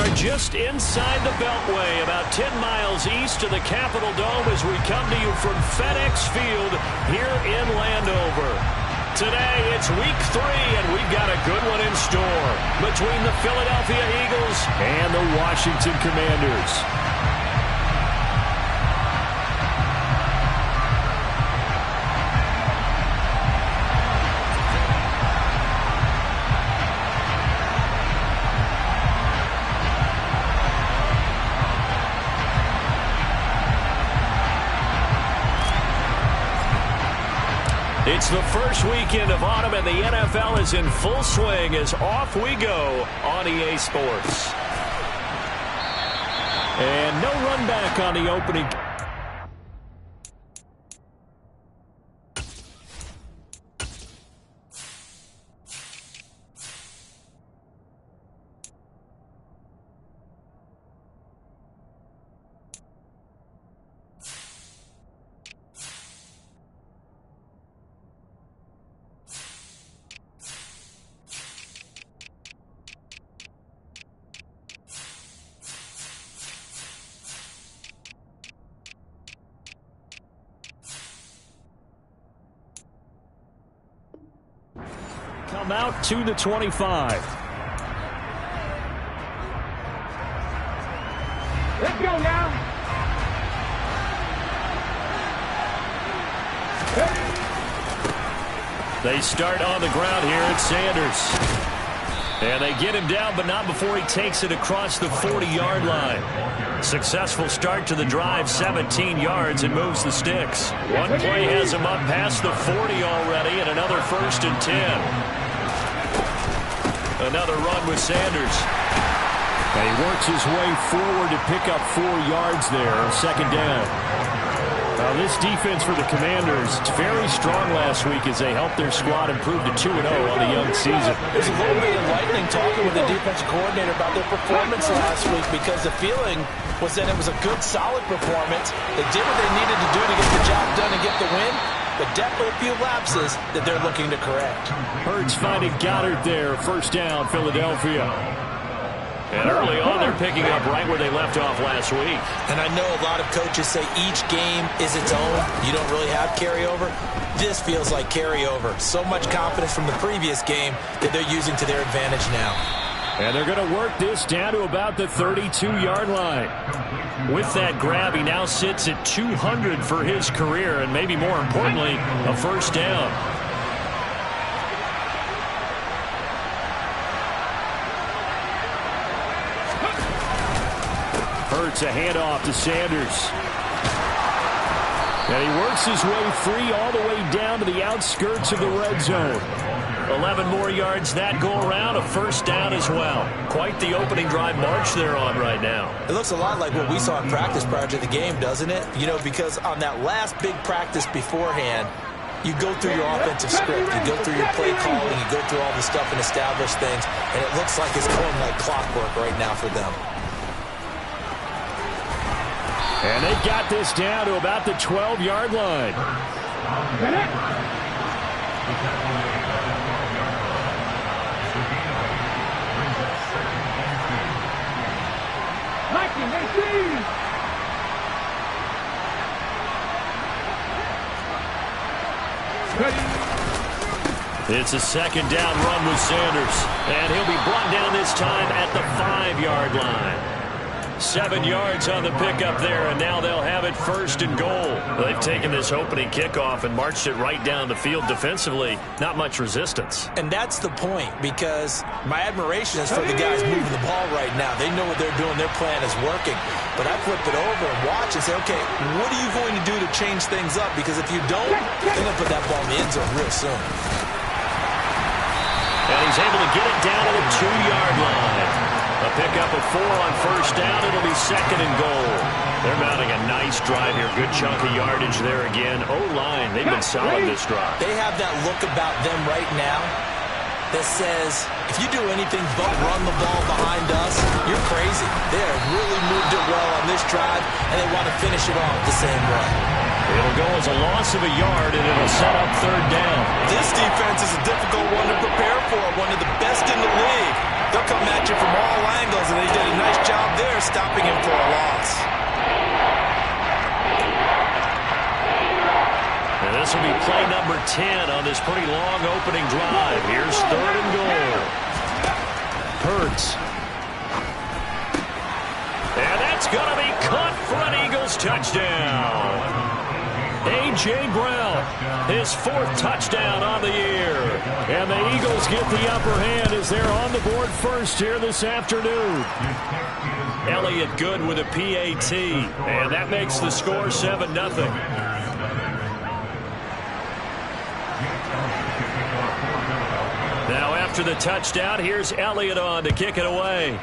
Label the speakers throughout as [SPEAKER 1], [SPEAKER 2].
[SPEAKER 1] are just inside the Beltway, about 10 miles east of the Capitol Dome as we come to you from FedEx Field here in Landover. Today, it's week 3, and we've got a good one in store between the Philadelphia Eagles and the Washington Commanders. It's the first weekend of autumn, and the NFL is in full swing as off we go on EA Sports. And no run back on the opening. Come out to the 25.
[SPEAKER 2] Let's go now.
[SPEAKER 1] They start on the ground here at Sanders. And they get him down, but not before he takes it across the 40-yard line. Successful start to the drive, 17 yards, and moves the sticks. One play has him up past the 40 already, and another 1st and 10. Another run with Sanders. And he works his way forward to pick up 4 yards there, 2nd down. Now this defense for the Commanders, very strong last week as they helped their squad improve to 2-0 on the young season.
[SPEAKER 3] There's a little bit of lightning talking with the defensive coordinator about their performance last week, because the feeling was that it was a good, solid performance. They did what they needed to do to get the job done and get the win, but definitely a few lapses that they're looking to correct.
[SPEAKER 1] Hurts finding Goddard there, 1st down, Philadelphia. And early on, they're picking up right where they left off last week.
[SPEAKER 3] And I know a lot of coaches say each game is its own. You don't really have carryover. This feels like carryover. So much confidence from the previous game that they're using to their advantage now.
[SPEAKER 1] And they're going to work this down to about the 32-yard line. With that grab, he now sits at 200 for his career, and maybe more importantly, a 1st down. Hurts a handoff to Sanders. And he works his way free all the way down to the outskirts of the red zone. 11 more yards that go around, a 1st down as well. Quite the opening drive march they're on right now.
[SPEAKER 3] It looks a lot like what we saw in practice prior to the game, doesn't it? You know, because on that last big practice beforehand, you go through your offensive script, you go through your play calling, you go through all the stuff and establish things, and it looks like it's going like clockwork right now for them.
[SPEAKER 1] And they've got this down to about the 12-yard line. It's a 2nd down run with Sanders. And he'll be brought down this time at the 5-yard line. 7 yards on the pickup there, and now they'll have it 1st and goal. They've taken this opening kickoff and marched it right down the field defensively. Not much resistance.
[SPEAKER 3] And that's the point, because my admiration is for the guys moving the ball right now. They know what they're doing. Their plan is working. But I flip it over and watch and say, okay, what are you going to do to change things up? Because if you don't, they're going to put that ball in the end zone real soon.
[SPEAKER 1] And he's able to get it down to the 2-yard line. A pickup of 4 on 1st down. It'll be 2nd and goal. They're mounting a nice drive here. Good chunk of yardage there again. O-line, they've been solid this drive.
[SPEAKER 3] They have that look about them right now that says, if you do anything but run the ball behind us, you're crazy. They have really moved it well on this drive, and they want to finish it off the same way.
[SPEAKER 1] It'll go as a loss of a yard, and it'll set up 3rd down.
[SPEAKER 3] This defense is a difficult one to prepare for, one of the best in the league. They'll come at you from all angles, and they did a nice job there stopping him for a loss.
[SPEAKER 1] And this will be play number 10 on this pretty long opening drive. Here's 3rd and goal. Hurts. And that's going to be caught for an Eagles touchdown. A.J. Brown, his 4th touchdown on the year. And the Eagles get the upper hand as they're on the board first here this afternoon. Elliott good with a PAT. And that makes the score 7-0. Now after the touchdown, here's Elliott on to kick it away.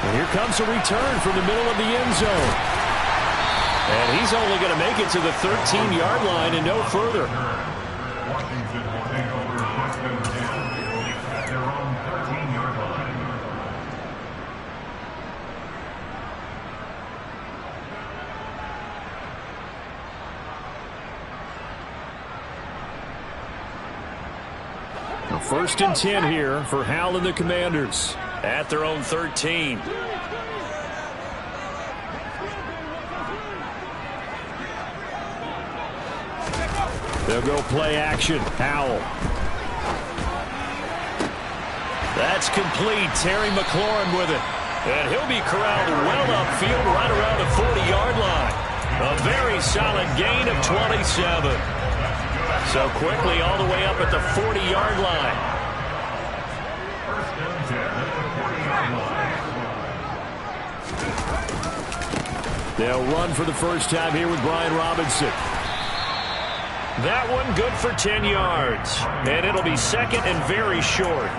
[SPEAKER 1] And here comes a return from the middle of the end zone. And he's only going to make it to the 13-yard line and no further. A 1st and 10 here for Hal and the Commanders at their own 13. They'll go play action. Howell. That's complete. Terry McLaurin with it. And he'll be corralled well upfield right around the 40-yard line. A very solid gain of 27. So quickly all the way up at the 40-yard line. They'll run for the first time here with Brian Robinson. That one good for 10 yards. And it'll be 2nd and very short.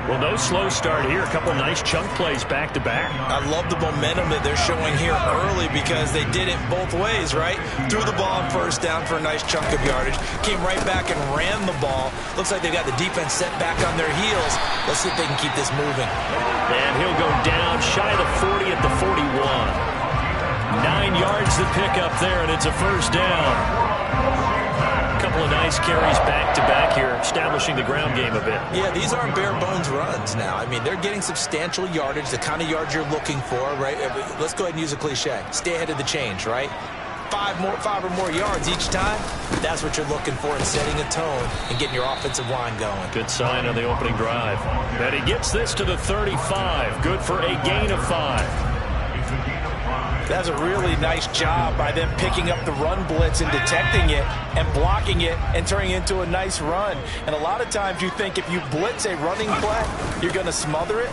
[SPEAKER 1] Well, no slow start here. A couple nice chunk plays back-to-back.
[SPEAKER 3] I love the momentum that they're showing here early because they did it both ways, right? Threw the ball on 1st down for a nice chunk of yardage. Came right back and ran the ball. Looks like they got the defense set back on their heels. Let's see if they can keep this moving.
[SPEAKER 1] And he'll go down shy of the 40 at the 41. 9 yards to pick up there, and it's a 1st down. Couple of nice carries back-to-back here, establishing the ground game a bit.
[SPEAKER 3] Yeah, these aren't bare-bones runs now. I mean, they're getting substantial yardage, the kind of yards you're looking for, right? Let's go ahead and use a cliche. Stay ahead of the change, right? 5 or more yards each time. That's what you're looking for in setting a tone and getting your offensive line going.
[SPEAKER 1] Good sign on the opening drive. And he gets this to the 35. Good for a gain of 5.
[SPEAKER 3] That's a really nice job by them picking up the run blitz and detecting it and blocking it and turning it into a nice run. And a lot of times you think if you blitz a running play, you're going to smother it.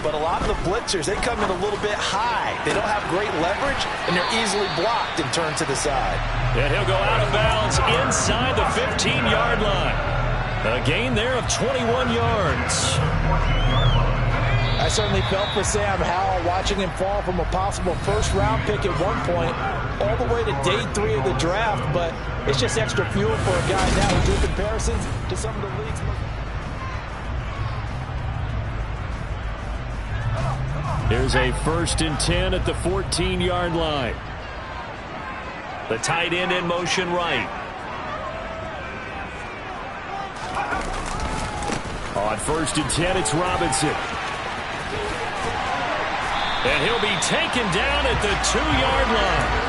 [SPEAKER 3] But a lot of the blitzers, they come in a little bit high. They don't have great leverage, and they're easily blocked and turned to the side.
[SPEAKER 1] And he'll go out of bounds inside the 15-yard line. A gain there of 21 yards.
[SPEAKER 3] I certainly felt for Sam Howell watching him fall from a possible 1st-round pick at one point all the way to day 3 of the draft, but it's just extra fuel for a guy now who do comparisons to some of the league's most...
[SPEAKER 1] Here's a 1st and 10 at the 14-yard line. The tight end in motion right. On 1st and 10, it's Robinson. And he'll be taken down at the 2-yard line.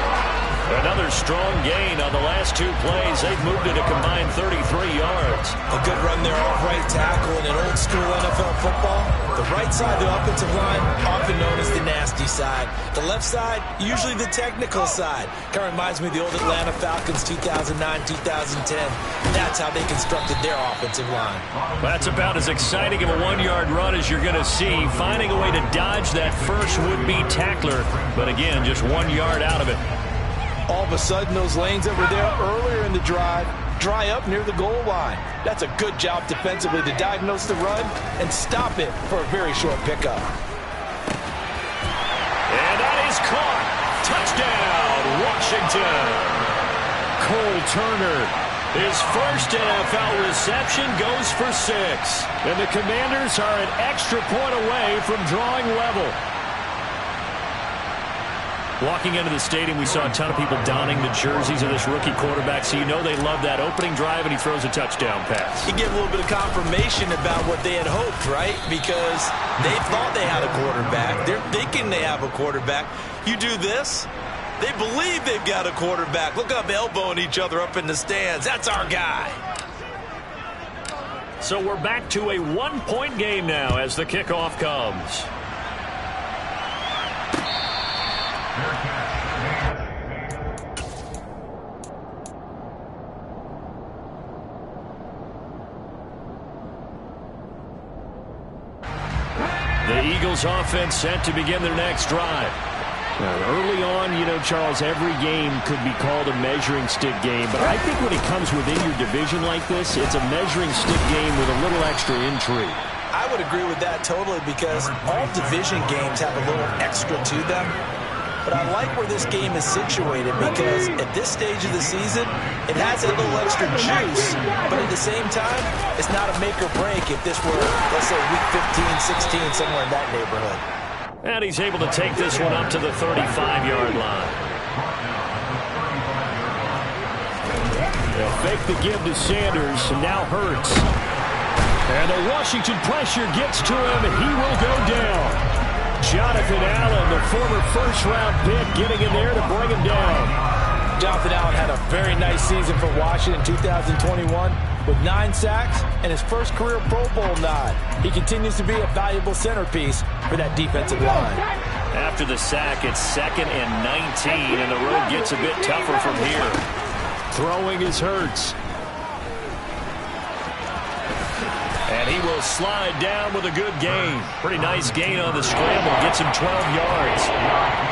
[SPEAKER 1] Another strong gain on the last 2 plays. They've moved it a combined 33 yards.
[SPEAKER 3] A good run there off right tackle in an old-school NFL football. The right side of the offensive line, often known as the nasty side. The left side, usually the technical side. Kind of reminds me of the old Atlanta Falcons 2009-2010. That's how they constructed their offensive line.
[SPEAKER 1] That's about as exciting of a 1-yard run as you're going to see. Finding a way to dodge that first would-be tackler. But again, just 1 yard out of it.
[SPEAKER 3] All of a sudden, those lanes that were there earlier in the drive dry up near the goal line. That's a good job defensively to diagnose the run and stop it for a very short pickup.
[SPEAKER 1] And that is caught. Touchdown, Washington. Cole Turner, his first NFL reception goes for 6. And the Commanders are an extra point away from drawing level. Walking into the stadium, we saw a ton of people donning the jerseys of this rookie quarterback, so you know they love that opening drive, and he throws a touchdown pass.
[SPEAKER 3] You get a little bit of confirmation about what they had hoped, right? Because they thought they had a quarterback. They're thinking they have a quarterback. You do this, they believe they've got a quarterback. Look up, elbowing each other up in the stands. That's our guy.
[SPEAKER 1] So we're back to a one-point game now as the kickoff comes. The Eagles offense set to begin their next drive. Now, early on, you know, Charles, every game could be called a measuring stick game, but I think when it comes within your division like this, it's a measuring stick game with a little extra intrigue.
[SPEAKER 3] I would agree with that totally, because all division games have a little extra to them. But I like where this game is situated, because at this stage of the season, it has a little extra juice, but at the same time, it's not a make or break if this were, let's say, week 15, 16, somewhere in that neighborhood.
[SPEAKER 1] And he's able to take this one up to the 35-yard line. They'll fake the give to Sanders, and now Hurts. And the Washington pressure gets to him, and he will go down. Jonathan Allen, the former first-round pick, getting in there to bring him down.
[SPEAKER 3] Jonathan Allen had a very nice season for Washington in 2021 with 9 sacks and his first career Pro Bowl nod. He continues to be a valuable centerpiece for that defensive line.
[SPEAKER 1] After the sack, it's 2nd and 19, and the road gets a bit tougher from here. Throwing is Hurts. And he will slide down with a good gain. Pretty nice gain on the scramble. Gets him 12 yards.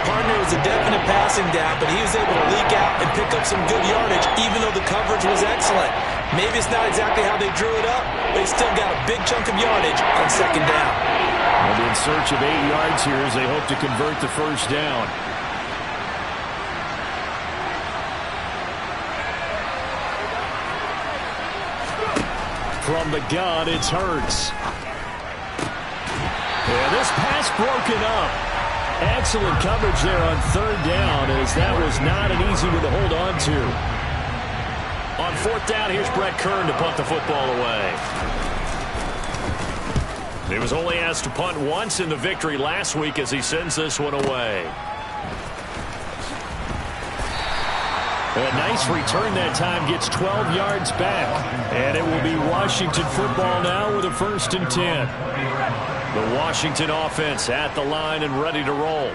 [SPEAKER 3] Partner was a definite passing down, but he was able to leak out and pick up some good yardage, even though the coverage was excellent. Maybe it's not exactly how they drew it up, but he still got a big chunk of yardage on 2nd down.
[SPEAKER 1] They'll be in search of 8 yards here as they hope to convert the first down. From the gun, it's Hurts. And this pass broken up. Excellent coverage there on 3rd down, as that was not an easy one to hold on to. On 4th down, here's Brett Kern to punt the football away. He was only asked to punt once in the victory last week as he sends this one away. A nice return that time, gets 12 yards back. And it will be Washington football now with a 1st and 10. The Washington offense at the line and ready to roll.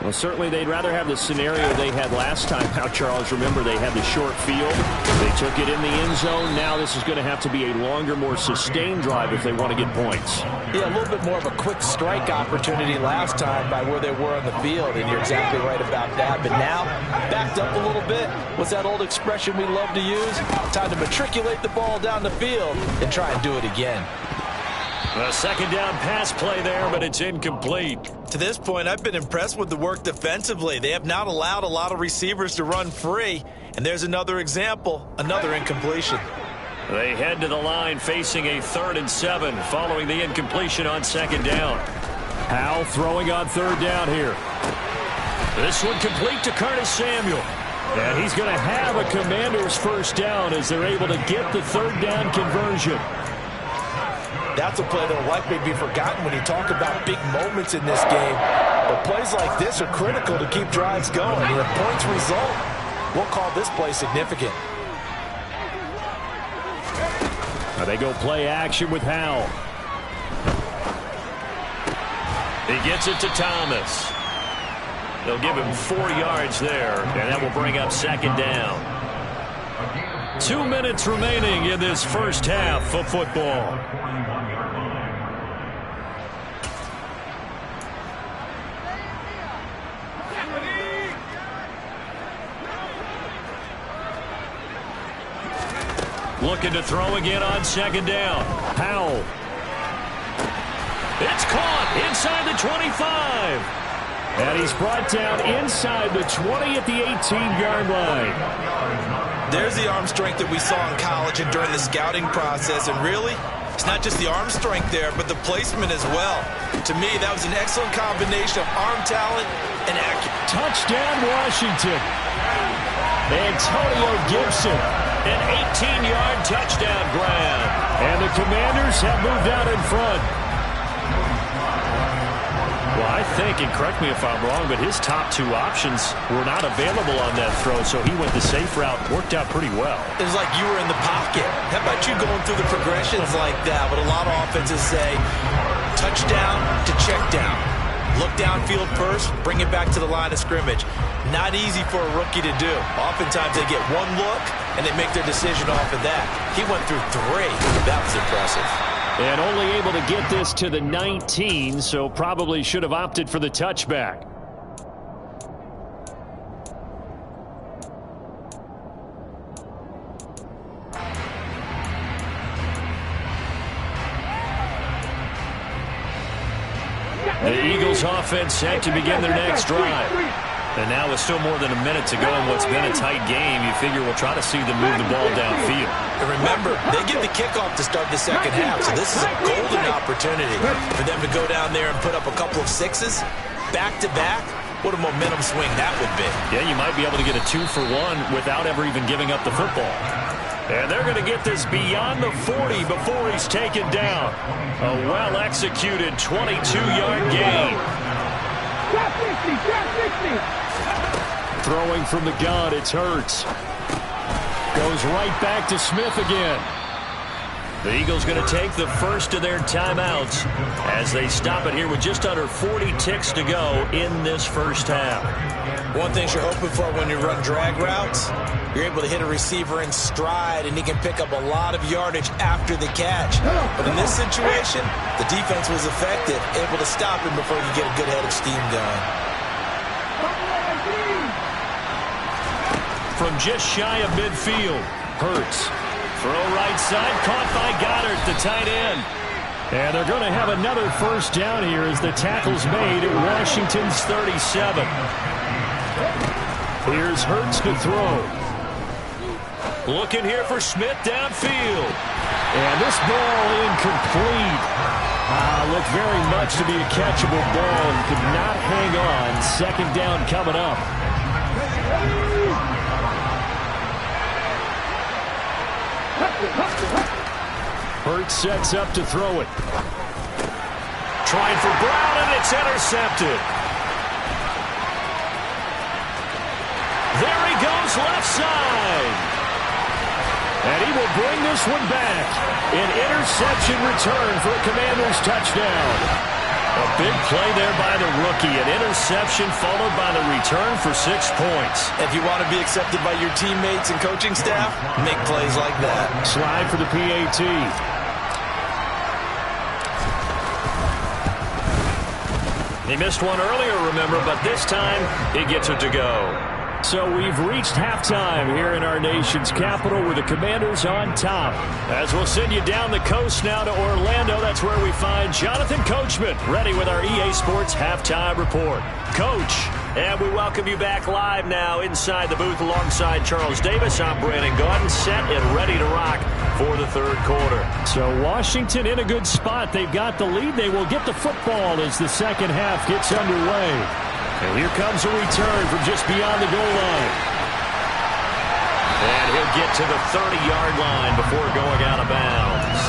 [SPEAKER 1] Well, certainly they'd rather have the scenario they had last time out, Charles. Remember, they had the short field. They took it in the end zone. Now this is going to have to be a longer, more sustained drive if they want to get points.
[SPEAKER 3] Yeah, a little bit more of a quick strike opportunity last time by where they were on the field, and you're exactly right about that. But now, backed up a little bit. What's that old expression we love to use? Time to matriculate the ball down the field and try and do it again.
[SPEAKER 1] A 2nd down pass play there, but it's incomplete.
[SPEAKER 3] To this point, I've been impressed with the work defensively. They have not allowed a lot of receivers to run free. And there's another example, another incompletion.
[SPEAKER 1] They head to the line facing a 3rd and 7 following the incompletion on 2nd down. Howell throwing on 3rd down here. This one complete to Curtis Samuel. And he's going to have a Commanders first down as they're able to get the 3rd down conversion.
[SPEAKER 3] That's a play that will likely be forgotten when you talk about big moments in this game. But plays like this are critical to keep drives going. And if points result, we'll call this play significant.
[SPEAKER 1] Now they go play action with Howell. He gets it to Thomas. They'll give him 4 yards there, and that will bring up 2nd down. 2 minutes remaining in this first half of football. Looking to throw again on 2nd down. Howell. It's caught inside the 25. And he's brought down inside the 20 at the 18-yard line.
[SPEAKER 3] There's the arm strength that we saw in college and during the scouting process. And really, It's not just the arm strength there, but the placement as well. To me, that was an excellent combination of arm talent and accuracy.
[SPEAKER 1] Touchdown, Washington. Antonio Gibson, an 18-yard touchdown grab. And the Commanders have moved out in front. Well, I think, and correct me if I'm wrong, but his top two options were not available on that throw, so he went the safe route. Worked out pretty well.
[SPEAKER 3] It was like you were in the pocket. How about you going through the progressions like that? But a lot of offenses say touchdown to check down. Look downfield first, bring it back to the line of scrimmage. Not easy for a rookie to do. Oftentimes they get one look, and they make their decision off of that. He went through three. That was impressive.
[SPEAKER 1] And only able to get this to the 19, so probably should have opted for the touchback. The Eagles offense set to begin their next drive. And now with still more than a minute to go in what's been a tight game, you figure we'll try to see them move the ball downfield.
[SPEAKER 3] And remember, they get the kickoff to start the second half, so this is a golden opportunity for them to go down there and put up a couple of sixes back-to-back. What a momentum swing that would be.
[SPEAKER 1] Yeah, you might be able to get a 2-for-1 without ever even giving up the football. And they're going to get this beyond the 40 before he's taken down. A well-executed 22-yard gain. Throwing from the gun, it's Hurts. Goes right back to Smith again. The Eagles going to take the first of their timeouts as they stop it here with just under 40 ticks to go in this first half.
[SPEAKER 3] One thing you're hoping for when you run drag routes, you're able to hit a receiver in stride, and he can pick up a lot of yardage after the catch. But in this situation, the defense was effective, able to stop him before you get a good head of steam going.
[SPEAKER 1] From just shy of midfield, Hurts. Throw right side, caught by Goddard, the tight end. And they're going to have another first down here as the tackle's made at Washington's 37. Here's Hurts to throw. Looking here for Smith downfield. And this ball incomplete. Looked very much to be a catchable ball and could not hang on. Second down coming up. Hurts sets up to throw it. Trying for Brown, and it's intercepted. There he goes, left side. And he will bring this one back. An interception return for a Commanders touchdown. A big play there by the rookie. An interception followed by the return for 6 points.
[SPEAKER 3] If you want to be accepted by your teammates and coaching staff, make plays like that.
[SPEAKER 1] Slide for the PAT. He missed one earlier, remember, but this time he gets it to go. So we've reached halftime here in our nation's capital with the Commanders on top. As we'll send you down the coast now to Orlando, that's where we find Jonathan Coachman ready with our EA Sports Halftime Report. Coach, and we welcome you back live now inside the booth alongside Charles Davis. I'm Brandon Gaudin, set and ready to rock for the third quarter. So Washington in a good spot. They've got the lead. They will get the football as the second half gets underway. And here comes a return from just beyond the goal line. And he'll get to the 30-yard line before going out of bounds.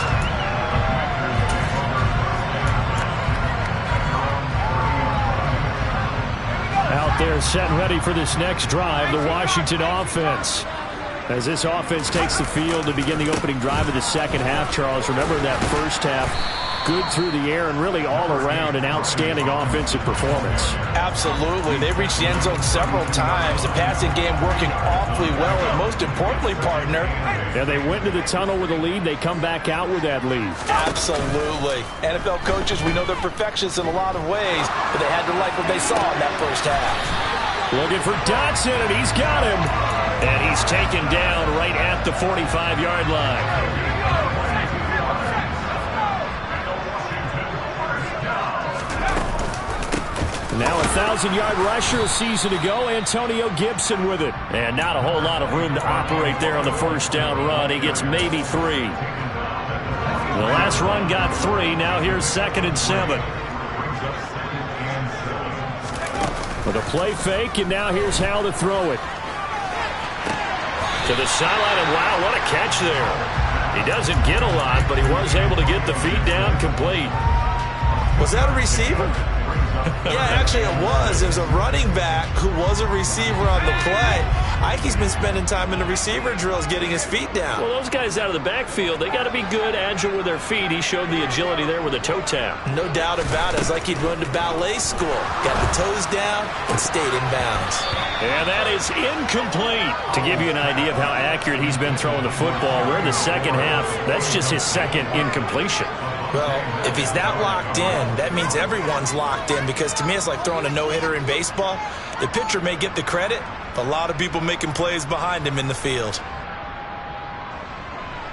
[SPEAKER 1] Out there set and ready for this next drive, the Washington offense. As this offense takes the field to begin the opening drive of the second half, Charles, remember that first half, good through the air and really all around an outstanding offensive performance.
[SPEAKER 3] Absolutely. They reached the end zone several times. The passing game working awfully well, and most importantly, partner.
[SPEAKER 1] Yeah, they went into the tunnel with a lead. They come back out with that lead.
[SPEAKER 3] Absolutely. NFL coaches, we know they're perfectionists in a lot of ways, but they had to like what they saw in that first half.
[SPEAKER 1] Looking for Dotson, and he's got him. And he's taken down right at the 45-yard line. Now a 1,000-yard rusher, a season ago. Antonio Gibson with it. And not a whole lot of room to operate there on the first down run. He gets maybe 3. The last run got 3. Now here's 2nd and 7. With a play fake, and now here's how to throw it. To the sideline, and wow, what a catch there. He doesn't get a lot, but he was able to get the feet down complete.
[SPEAKER 3] Was that a receiver? Yeah, actually it was. It was a running back who was a receiver on the play. Ike's been spending time in the receiver drills getting his feet down.
[SPEAKER 1] Well, those guys out of the backfield, they got to be good, agile with their feet. He showed the agility there with a toe tap.
[SPEAKER 3] No doubt about it. It's like he'd run to ballet school. Got the toes down and stayed in bounds.
[SPEAKER 1] And that is incomplete. To give you an idea of how accurate he's been throwing the football, we're in the second half. That's just his second incompletion.
[SPEAKER 3] Well, if he's that locked in, that means everyone's locked in, because to me it's like throwing a no-hitter in baseball. The pitcher may get the credit, but a lot of people making plays behind him in the field.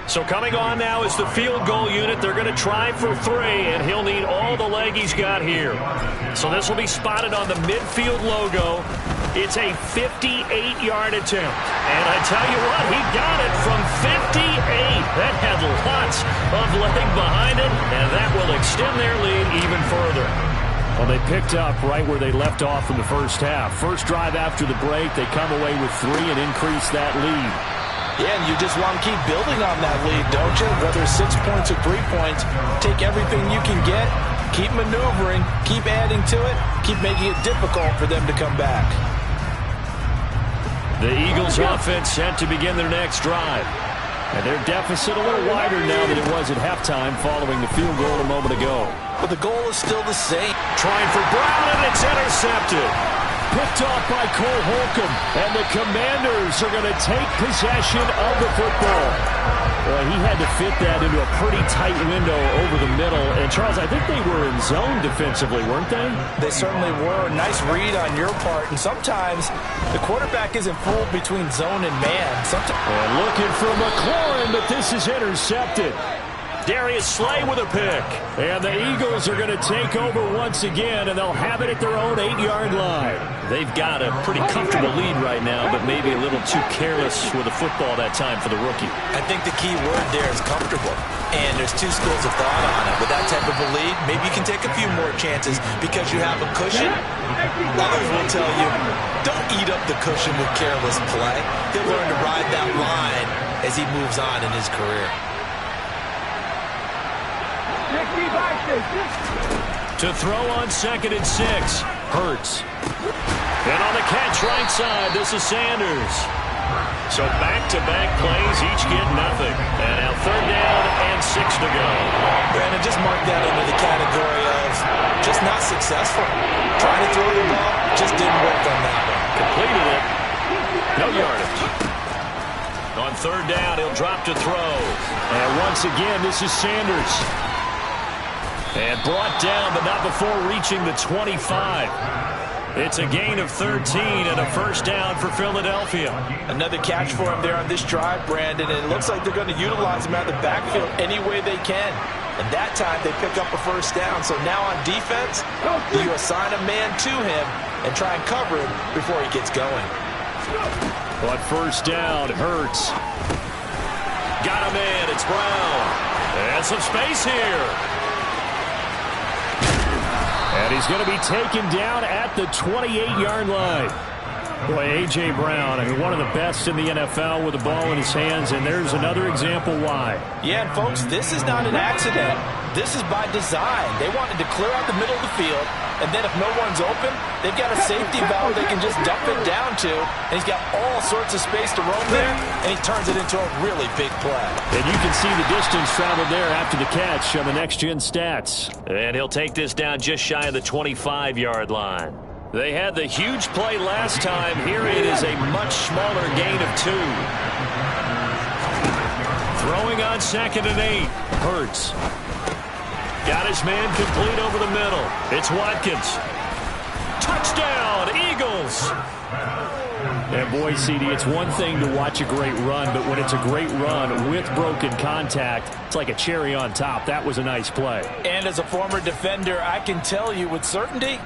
[SPEAKER 1] So coming on now is the field goal unit. They're going to try for 3, and he'll need all the leg he's got here. So this will be spotted on the midfield logo. It's a 58-yard attempt. And I tell you what, he got it from 58. That had lots of leg behind it, and that will extend their lead even further. Well, they picked up right where they left off in the first half. First drive after the break, they come away with 3 and increase that lead.
[SPEAKER 3] Yeah, and you just want to keep building on that lead, don't you? Whether it's 6 points or 3 points, take everything you can get, keep maneuvering, keep adding to it, keep making it difficult for them to come back.
[SPEAKER 1] The Eagles offense set to begin their next drive. And their deficit a little wider now than it was at halftime following the field goal a moment ago.
[SPEAKER 3] But the goal is still the same.
[SPEAKER 1] Trying for Brown, and it's intercepted. Picked off by Cole Holcomb, and the Commanders are going to take possession of the football. Well, he had to fit that into a pretty tight window over the middle. And, Charles, I think they were in zone defensively, weren't they?
[SPEAKER 3] They certainly were. Nice read on your part. And sometimes the quarterback isn't fooled between zone and man.
[SPEAKER 1] And looking for McLaurin, but this is intercepted. Darius Slay with a pick. And the Eagles are going to take over once again, and they'll have it at their own 8-yard line. They've got a pretty comfortable lead right now, but maybe a little too careless with the football that time for the rookie.
[SPEAKER 3] I think the key word there is comfortable. And there's 2 schools of thought on it. With that type of a lead, maybe you can take a few more chances because you have a cushion. Others will tell you, don't eat up the cushion with careless play. He'll learn to ride that line as he moves on in his career.
[SPEAKER 1] To throw on 2nd and 6. Hurts. And on the catch right side, this is Sanders. So back-to-back plays, each get nothing. And now 3rd down and 6 to go.
[SPEAKER 3] Brandon, just mark that into the category of just not successful. Trying to throw the ball, just didn't work on that one.
[SPEAKER 1] Completed it. No yardage. On 3rd down, he'll drop to throw. And once again, this is Sanders. And brought down, but not before reaching the 25. It's a gain of 13 and a first down for Philadelphia.
[SPEAKER 3] Another catch for him there on this drive, Brandon, and it looks like they're going to utilize him out of the backfield any way they can. And that time they pick up a first down. So now on defense, you assign a man to him and try and cover him before he gets going.
[SPEAKER 1] On first down, Hurts. Got him in. It's Brown. And some space here. And he's going to be taken down at the 28-yard line. Boy, A.J. Brown, I mean, one of the best in the NFL with the ball in his hands, and there's another example why.
[SPEAKER 3] Yeah, and folks, this is not an accident. This is by design. They wanted to clear out the middle of the field, and then if no one's open, they've got a safety valve they can just dump it down to, and he's got all sorts of space to roam there, and he turns it into a really big play.
[SPEAKER 1] And you can see the distance traveled there after the catch on the next-gen stats. And he'll take this down just shy of the 25-yard line. They had the huge play last time. Here it is a much smaller gain of 2. Throwing on 2nd and 8. Hurts. Got his man complete over the middle. It's Watkins. Touchdown, Eagles. And boy, CD, it's one thing to watch a great run, but when it's a great run with broken contact, it's like a cherry on top. That was a nice play.
[SPEAKER 3] And as a former defender, I can tell you with certainty,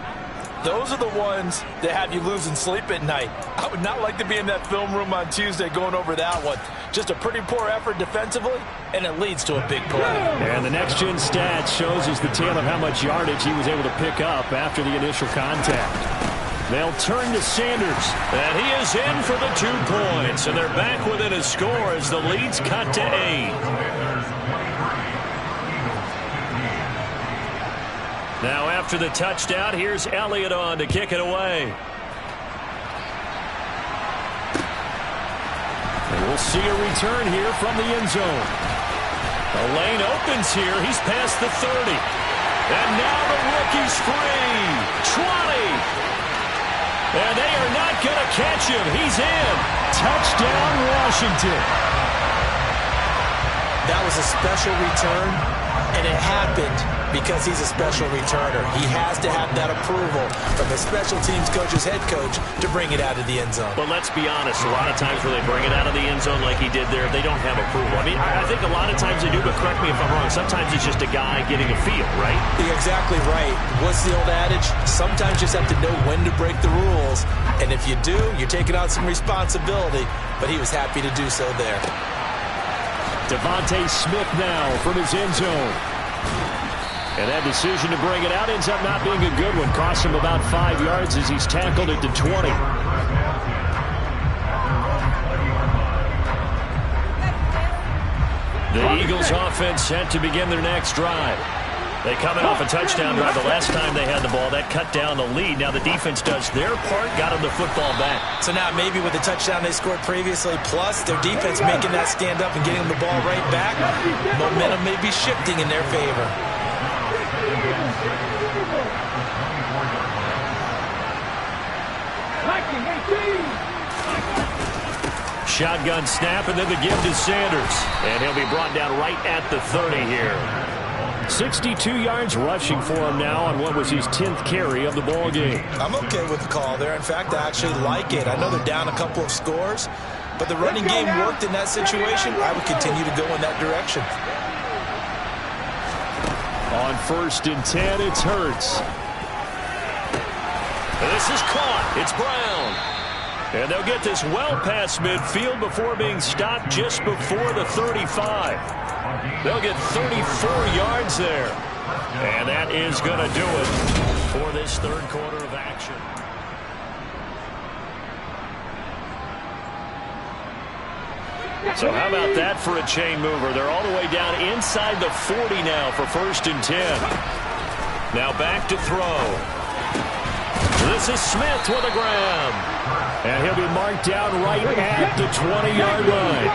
[SPEAKER 3] Those are the ones that have you losing sleep at night. I would not like to be in that film room on Tuesday going over that one. Just a pretty poor effort defensively, and it leads to a big play.
[SPEAKER 1] And the next-gen stat shows us the tale of how much yardage he was able to pick up after the initial contact. They'll turn to Sanders, and he is in for the 2 points, and they're back within a score as the lead's cut to 8. Now after the touchdown, here's Elliott on to kick it away. And we'll see a return here from the end zone. The lane opens here. He's past the 30. And now the rookie's free. 20. And they are not going to catch him. He's in. Touchdown, Washington.
[SPEAKER 3] That was a special return, and it happened because he's a special returner. He has to have that approval from the special teams coach's head coach to bring it out of the end zone.
[SPEAKER 1] But let's be honest, a lot of times when they bring it out of the end zone like he did there, they don't have approval. I mean, I think a lot of times they do, but correct me if I'm wrong, sometimes it's just a guy getting a feel, right?
[SPEAKER 3] You're exactly right. What's the old adage? Sometimes you just have to know when to break the rules, and if you do, you're taking on some responsibility, but he was happy to do so there.
[SPEAKER 1] Devontae Smith now from his end zone. And that decision to bring it out ends up not being a good one. Cost him about 5 yards as he's tackled it to 20. The Eagles offense set to begin their next drive. They coming off a touchdown drive the last time they had the ball. That cut down the lead. Now the defense does their part, got them the football back.
[SPEAKER 3] So now maybe with the touchdown they scored previously, plus their defense making that stand up and getting the ball right back, momentum may be shifting in their favor.
[SPEAKER 1] Shotgun snap, and then the give to Sanders. And he'll be brought down right at the 30 here. 62 yards rushing for him now on what was his 10th carry of the ball game.
[SPEAKER 3] I'm okay with the call there. In fact, I actually like it. I know they're down a couple of scores, but the running game worked in that situation. I would continue to go in that direction.
[SPEAKER 1] On 1st and 10, it's Hurts. This is caught. It's Brown. And they'll get this well past midfield before being stopped just before the 35. They'll get 34 yards there. And that is going to do it for this third quarter of action. So how about that for a chain mover? They're all the way down inside the 40 now for 1st and 10. Now back to throw. This is Smith with a grab. And he'll be marked down right at the 20-yard line.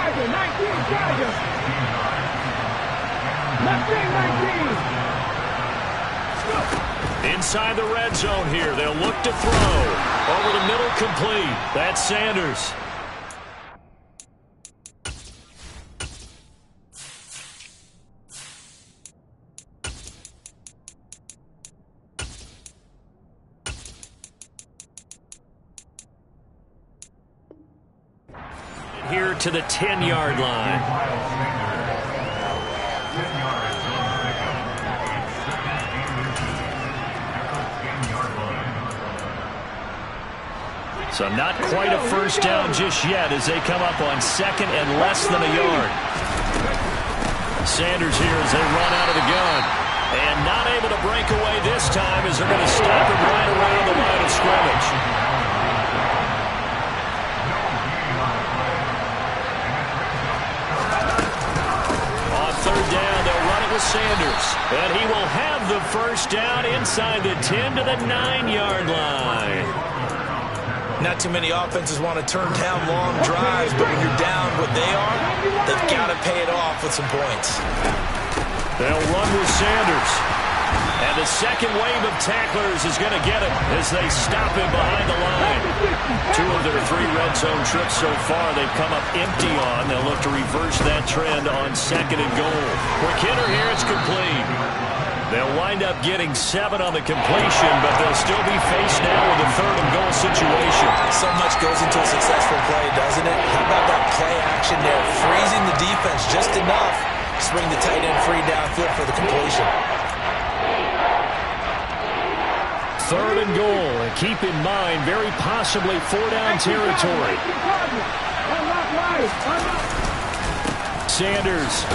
[SPEAKER 1] Inside the red zone here. They'll look to throw. Over the middle, complete. That's Sanders. Here to the 10-yard line. So not quite a first down just yet as they come up on 2nd and less than a yard. Sanders here as they run out of the gun. And not able to break away this time as they're going to stop him right around the line of scrimmage. Sanders, and he will have the first down inside the 10 to the 9-yard line.
[SPEAKER 3] Not too many offenses want to turn down long drives, but when you're down what they are, they've got to pay it off with some points.
[SPEAKER 1] They'll run with Sanders. And the second wave of tacklers is going to get him as they stop him behind the line. 2 of their 3 red zone trips so far they've come up empty on. They'll look to reverse that trend on 2nd and goal. Quick hitter here, it's complete. They'll wind up getting 7 on the completion, but they'll still be faced now with a 3rd and goal situation.
[SPEAKER 3] So much goes into a successful play, doesn't it? How about that play action there? Freezing the defense just enough. Swing the tight end free downfield for the completion.
[SPEAKER 1] 3rd and goal. And keep in mind, very possibly 4-down territory. Sanders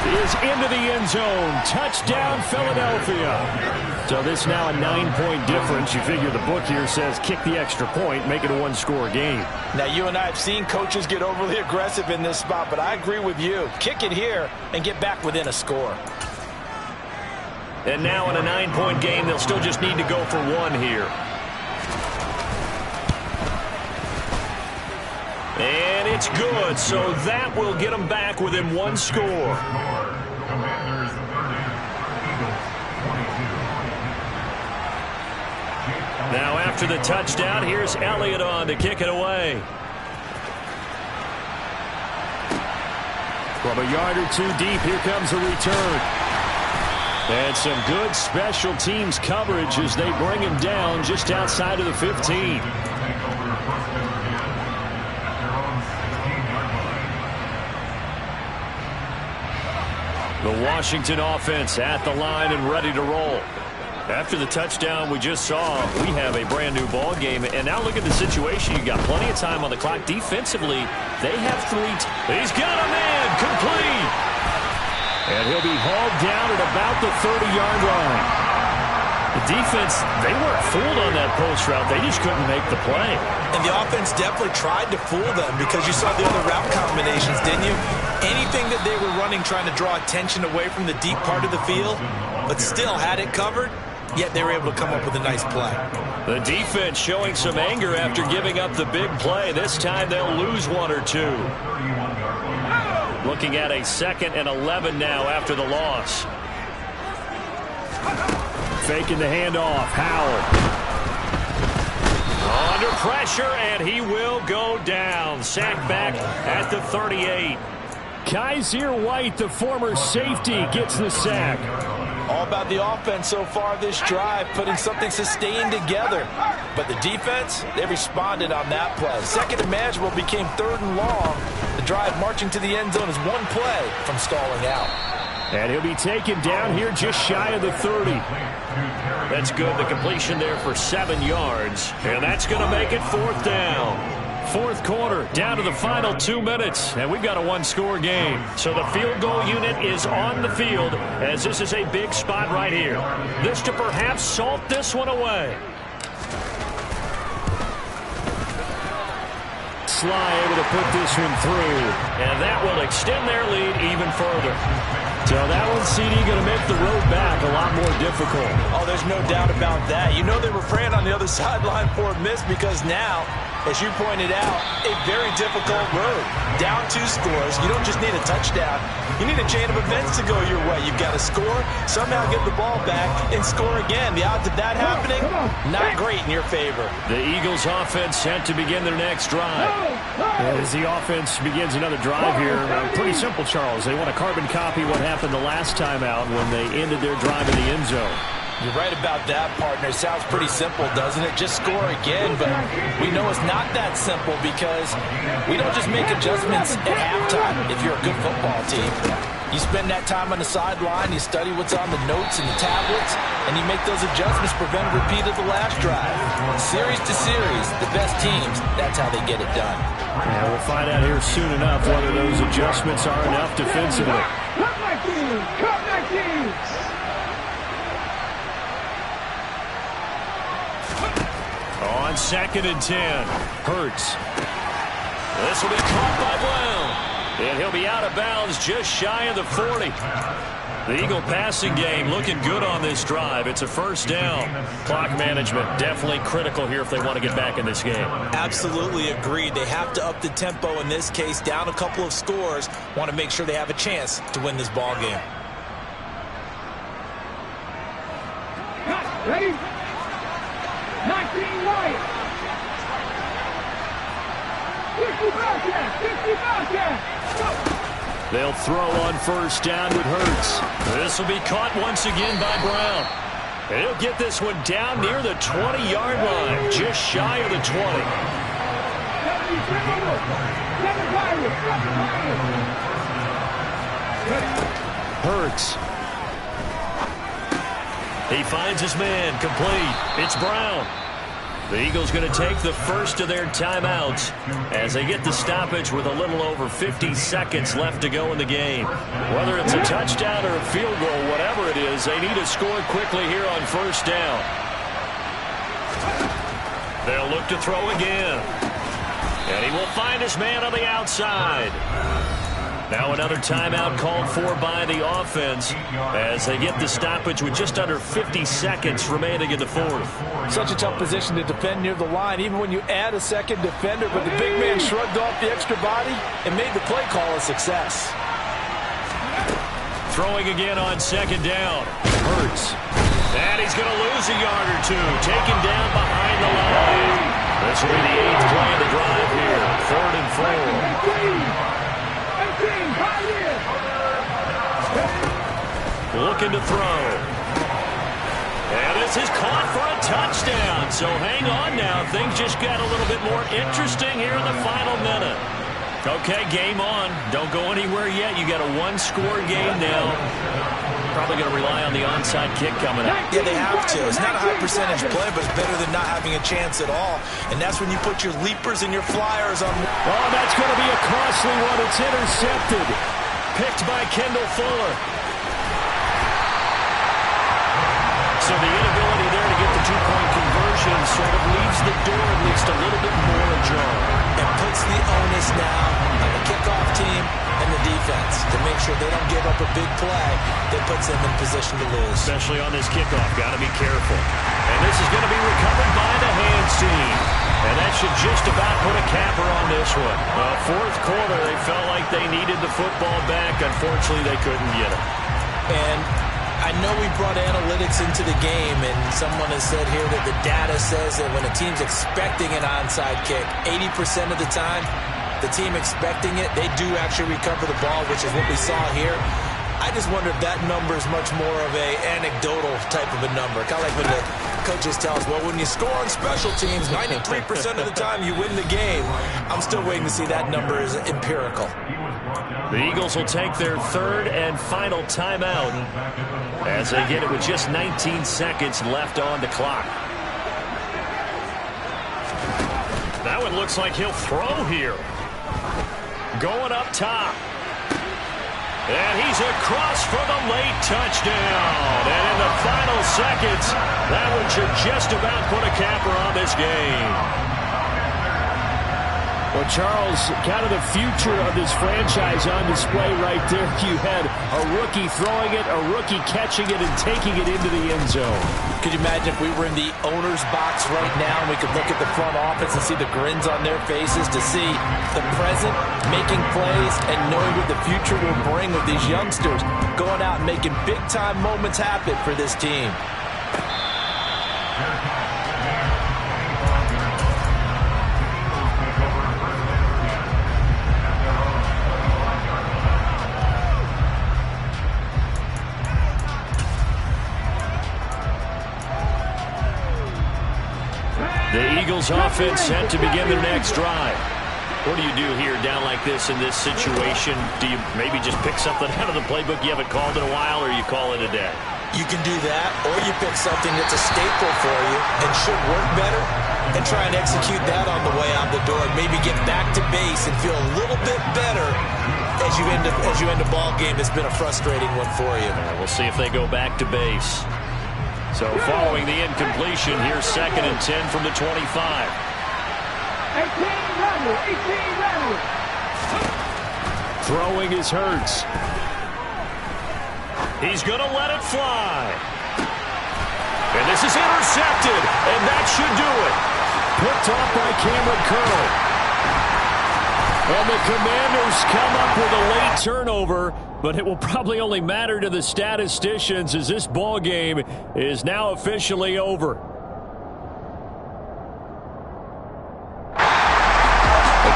[SPEAKER 1] is into the end zone. Touchdown, Philadelphia. So this now a 9-point difference. You figure the book here says kick the extra point, make it a 1-score game.
[SPEAKER 3] Now, you and I have seen coaches get overly aggressive in this spot, but I agree with you. Kick it here and get back within a score.
[SPEAKER 1] And now in a 9-point game, they'll still just need to go for 1 here. And it's good, so that will get them back within 1 score. Now after the touchdown, here's Elliott on to kick it away. From a yard or 2 deep, here comes a return. And some good special teams coverage as they bring him down just outside of the 15. The Washington offense at the line and ready to roll. After the touchdown we just saw, we have a brand new ball game. And now look at the situation. You got plenty of time on the clock. Defensively, they have 3. He's got a man complete. And he'll be hauled down at about the 30-yard line. The defense, they weren't fooled on that post route. They just couldn't make the play.
[SPEAKER 3] And the offense definitely tried to fool them because you saw the other route combinations, didn't you? Anything that they were running trying to draw attention away from the deep part of the field, but still had it covered, yet they were able to come up with a nice play.
[SPEAKER 1] The defense showing some anger after giving up the big play. This time they'll lose 1 or 2. Looking at a 2nd and 11 now after the loss. Faking the handoff. Howell. Under pressure, and he will go down. Sacked back at the 38. Kaiser White, the former safety, gets the sack.
[SPEAKER 3] All about the offense so far this drive, putting something sustained together. But the defense, they responded on that play. 2nd and manageable became 3rd and long. The drive marching to the end zone is 1 play from stalling out.
[SPEAKER 1] And he'll be taken down here just shy of the 30. That's good. The completion there for 7 yards. And that's going to make it 4th down. 4th quarter, down to the final 2 minutes, and we've got a 1-score game. So the field goal unit is on the field as this is a big spot right here. This to perhaps salt this one away. Sly able to put this one through, and that will extend their lead even further. So that one, CD, going to make the road back a lot more difficult.
[SPEAKER 3] Oh, there's no doubt about that. You know they were praying on the other sideline for a miss because now, as you pointed out, a very difficult road. Down 2 scores. You don't just need a touchdown. You need a chain of events to go your way. You've got to score, somehow get the ball back, and score again. The odds of that happening, not great in your favor.
[SPEAKER 1] The Eagles offense set to begin their next drive. As the offense begins another drive here, pretty simple, Charles. They want to carbon copy what happened the last time out when they ended their drive in the end zone.
[SPEAKER 3] You're right about that, partner. It sounds pretty simple, doesn't it? Just score again, but we know it's not that simple because we don't just make adjustments at halftime if you're a good football team. You spend that time on the sideline, you study what's on the notes and the tablets, and you make those adjustments, prevent a repeat of the last drive. Series to series, the best teams, that's how they get it done.
[SPEAKER 1] Yeah, we'll find out here soon enough whether those adjustments are enough defensively.
[SPEAKER 2] Cut my team! Cut my team!
[SPEAKER 1] On 2nd and 10, Hurts. This will be caught by Brown. And he'll be out of bounds just shy of the 40. The Eagle passing game looking good on this drive. It's a 1st down. Clock management definitely critical here if they want to get back in this game.
[SPEAKER 3] Absolutely agreed. They have to up the tempo in this case, down a couple of scores. Want to make sure they have a chance to win this ball game.
[SPEAKER 2] Ready? 19 right. 50 back.
[SPEAKER 1] They'll throw on 1st down with Hurts. This will be caught once again by Brown. And he'll get this one down near the 20-yard line, just shy of the 20.
[SPEAKER 2] Hurts.
[SPEAKER 1] He finds his man, complete. It's Brown. The Eagles going to take the first of their timeouts as they get the stoppage with a little over 50 seconds left to go in the game. Whether it's a touchdown or a field goal, whatever it is, they need to score quickly here on first down. They'll look to throw again. And he will find his man on the outside. Now another timeout called for by the offense as they get the stoppage with just under 50 seconds remaining in the fourth.
[SPEAKER 3] Such a tough position to defend near the line, even when you add a second defender, but the big man shrugged off the extra body and made the play call a success.
[SPEAKER 1] Throwing again on second down. Hurts. And he's going to lose a yard or two. Taken down behind the line. This will be the 8th play of the drive here. 3rd and 4. Looking to throw. And this is caught for a touchdown. So hang on now. Things just got a little bit more interesting here in the final minute. Okay, game on. Don't go anywhere yet. You got a one-score game now. Probably going to rely on the onside kick coming up.
[SPEAKER 3] Yeah, they have to. It's not a high percentage play, but it's better than not having a chance at all. And that's when you put your leapers and your flyers on.
[SPEAKER 1] Oh, that's going to be a costly one. It's intercepted. Picked by Kendall Fuller. So the inability there to get the two-point conversion sort of leaves the door at least a little bit more ajar.
[SPEAKER 3] And puts the onus now on the kickoff team and the defense to make sure they don't give up a big play that puts them in position to lose.
[SPEAKER 1] Especially on this kickoff. Got to be careful. And this is going to be recovered by the hands team. And that should just about put a capper on this one. Fourth quarter, they felt like they needed the football back. Unfortunately, they couldn't get it.
[SPEAKER 3] And I know we brought analytics into the game, and someone has said here that the data says that when a team's expecting an onside kick, 80% of the time, the team expecting it, they do actually recover the ball, which is what we saw here. I just wonder if that number is much more of a anecdotal type of a number. Kind of like when the coaches tell us, well, when you score on special teams, 93% of the time you win the game. I'm still waiting to see that number is empirical.
[SPEAKER 1] The Eagles will take their 3rd and final timeout as they get it with just 19 seconds left on the clock. Now it looks like he'll throw here. Going up top. And he's across for the late touchdown. And in the final seconds, that one should just about put a capper on this game. Well, Charles, kind of the future of this franchise on display right there. You had a rookie throwing it, a rookie catching it, and taking it into the end zone.
[SPEAKER 3] Could you imagine if we were in the owner's box right now and we could look at the front office and see the grins on their faces, to see the present making plays and knowing what the future will bring with these youngsters going out and making big-time moments happen for this team.
[SPEAKER 1] The Eagles offense set to begin their next drive. What do you do here down like this in this situation? Do you maybe just pick something out of the playbook you haven't called in a while, or you call it a day?
[SPEAKER 3] You can do that, or you pick something that's a staple for you and should work better and try and execute that on the way out the door and maybe get back to base and feel a little bit better as you end a ball game that's been a frustrating one for you.
[SPEAKER 1] We'll see if they go back to base. So following the incompletion, here's 2nd and 10 from the 25.
[SPEAKER 2] 18 rattle.
[SPEAKER 1] Throwing is Hurts. He's going to let it fly. And this is intercepted, and that should do it. Picked off by Cameron Curl. And the Commanders come up with a late turnover, but it will probably only matter to the statisticians as this ball game is now officially over.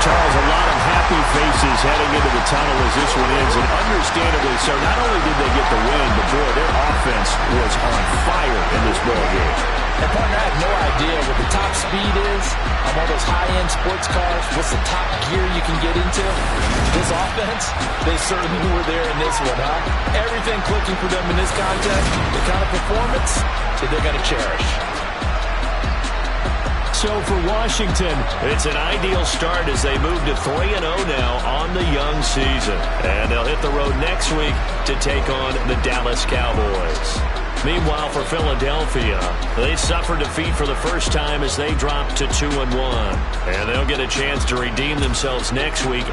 [SPEAKER 1] Charles, a lot of happy faces heading into the tunnel as this one ends, and understandably so. Not only did they get the win, but, boy, their offense was on fire in this ball game.
[SPEAKER 3] And, partner, I have no idea what the top speed is on all those high-end sports cars. What's the top gear you can get into? This offense, they certainly were there in this one, huh? Everything clicking for them in this contest, the kind of performance that they're going to cherish.
[SPEAKER 1] So for Washington, it's an ideal start as they move to 3-0 now on the young season. And they'll hit the road next week to take on the Dallas Cowboys. Meanwhile, for Philadelphia, they suffered defeat for the first time as they dropped to 2-1. And they'll get a chance to redeem themselves next week.